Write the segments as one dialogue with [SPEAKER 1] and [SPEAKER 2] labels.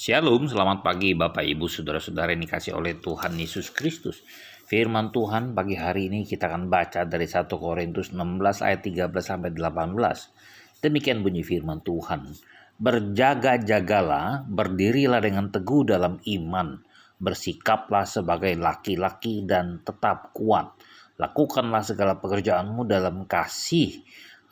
[SPEAKER 1] Shalom, selamat pagi Bapak Ibu Saudara-saudara yang dikasih oleh Tuhan Yesus Kristus. Firman Tuhan pagi hari ini kita akan baca dari 1 Korintus 16 ayat 13 sampai 18. Demikian bunyi firman Tuhan. Berjaga-jagalah, berdirilah dengan teguh dalam iman, bersikaplah sebagai laki-laki dan tetap kuat. Lakukanlah segala pekerjaanmu dalam kasih.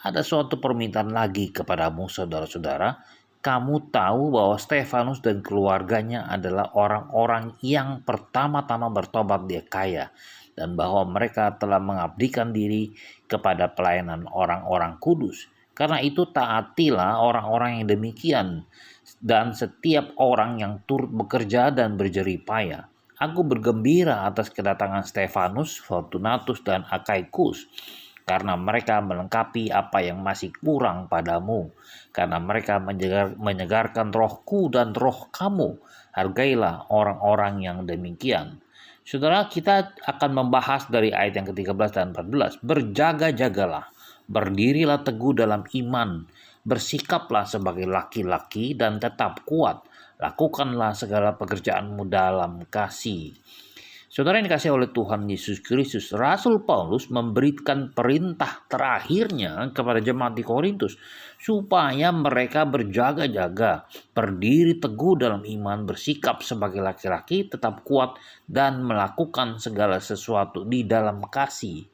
[SPEAKER 1] Ada suatu permintaan lagi kepadamu saudara-saudara. Kamu tahu bahwa Stefanus dan keluarganya adalah orang-orang yang pertama-tama bertobat di Akaya, dan bahwa mereka telah mengabdikan diri kepada pelayanan orang-orang kudus. Karena itu taatilah orang-orang yang demikian dan setiap orang yang turut bekerja dan berjerih payah. Aku bergembira atas kedatangan Stefanus, Fortunatus, dan Akaikus, karena mereka melengkapi apa yang masih kurang padamu, karena mereka menyegarkan rohku dan roh kamu. Hargailah orang-orang yang demikian. Saudara, kita akan membahas dari ayat yang ke-13 dan 14. Berjaga-jagalah, berdirilah teguh dalam iman, bersikaplah sebagai laki-laki dan tetap kuat. Lakukanlah segala pekerjaanmu dalam kasih. Saudara yang dikasih oleh Tuhan Yesus Kristus, Rasul Paulus memberikan perintah terakhirnya kepada jemaat di Korintus supaya mereka berjaga-jaga, berdiri teguh dalam iman, bersikap sebagai laki-laki, tetap kuat, dan melakukan segala sesuatu di dalam kasih.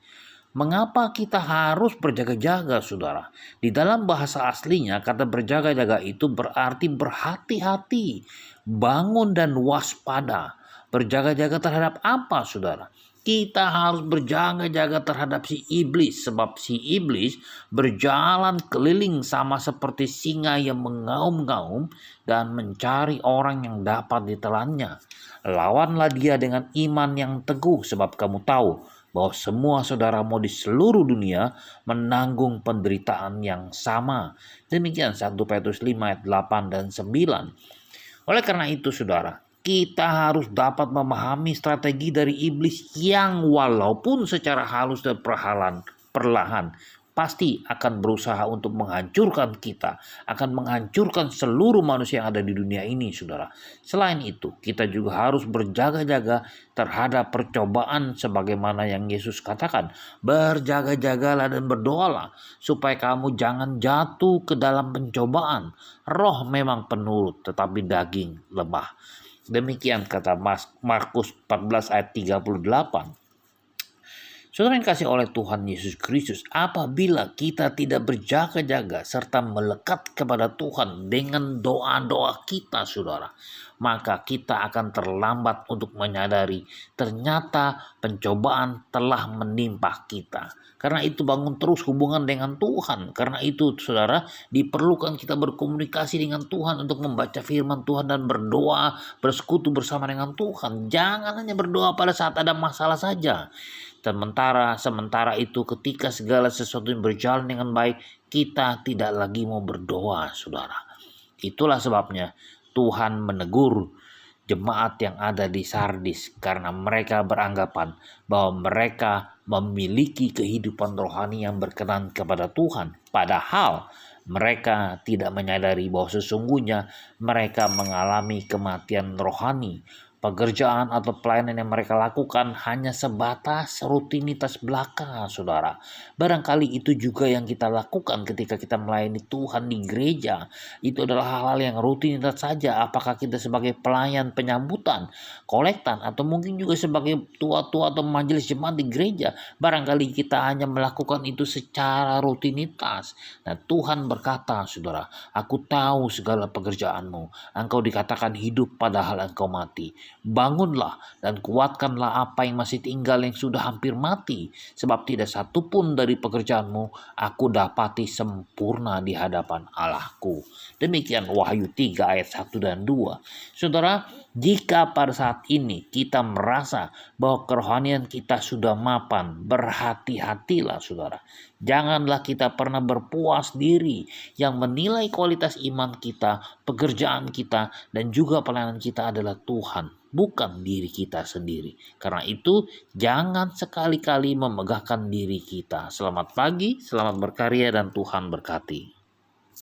[SPEAKER 1] Mengapa kita harus berjaga-jaga, saudara? Di dalam bahasa aslinya, kata berjaga-jaga itu berarti berhati-hati, bangun dan waspada. Berjaga-jaga terhadap apa, saudara? Kita harus berjaga-jaga terhadap si iblis, sebab si iblis berjalan keliling sama seperti singa yang mengaum-ngaum dan mencari orang yang dapat ditelannya. Lawanlah dia dengan iman yang teguh, sebab kamu tahu bahwa semua saudaramu di seluruh dunia menanggung penderitaan yang sama. Demikian 1 Petrus 5 ayat 8 dan 9. Oleh karena itu, saudara, kita harus dapat memahami strategi dari iblis yang walaupun secara halus dan perlahan pasti akan berusaha untuk menghancurkan kita, akan menghancurkan seluruh manusia yang ada di dunia ini, saudara. Selain itu, kita juga harus berjaga-jaga terhadap percobaan sebagaimana yang Yesus katakan. Berjaga-jagalah dan berdoalah supaya kamu jangan jatuh ke dalam pencobaan. Roh memang penurut, tetapi daging lemah. Demikian kata Markus 14 ayat 38. Saudara yang kasih oleh Tuhan Yesus Kristus, apabila kita tidak berjaga-jaga serta melekat kepada Tuhan dengan doa-doa kita, saudara, maka kita akan terlambat untuk menyadari ternyata pencobaan telah menimpa kita. Karena itu bangun terus hubungan dengan Tuhan. Karena itu, saudara, diperlukan kita berkomunikasi dengan Tuhan untuk membaca firman Tuhan dan berdoa, bersekutu bersama dengan Tuhan. Jangan hanya berdoa pada saat ada masalah saja. Sementara itu ketika segala sesuatu yang berjalan dengan baik, kita tidak lagi mau berdoa, saudara. Itulah sebabnya Tuhan menegur jemaat yang ada di Sardis karena mereka beranggapan bahwa mereka memiliki kehidupan rohani yang berkenan kepada Tuhan. Padahal mereka tidak menyadari bahwa sesungguhnya mereka mengalami kematian rohani. Pekerjaan atau pelayanan yang mereka lakukan hanya sebatas rutinitas belaka, saudara. Barangkali itu juga yang kita lakukan ketika kita melayani Tuhan di gereja. Itu adalah hal-hal yang rutinitas saja. Apakah kita sebagai pelayan penyambutan, kolektan, atau mungkin juga sebagai tua-tua atau majelis jemaat di gereja. Barangkali kita hanya melakukan itu secara rutinitas. Nah, Tuhan berkata, saudara, aku tahu segala pekerjaanmu. Engkau dikatakan hidup padahal engkau mati. Bangunlah dan kuatkanlah apa yang masih tinggal yang sudah hampir mati, sebab tidak satu pun dari pekerjaanmu aku dapati sempurna di hadapan Allahku. Demikian Wahyu 3 ayat 1 dan 2. Saudara, jika pada saat ini kita merasa bahwa kerohanian kita sudah mapan, berhati-hatilah, saudara. Janganlah kita pernah berpuas diri yang menilai kualitas iman kita, pekerjaan kita, dan juga pelayanan kita adalah Tuhan, bukan diri kita sendiri. Karena itu, jangan sekali-kali memegahkan diri kita. Selamat pagi, selamat berkarya, dan Tuhan berkati.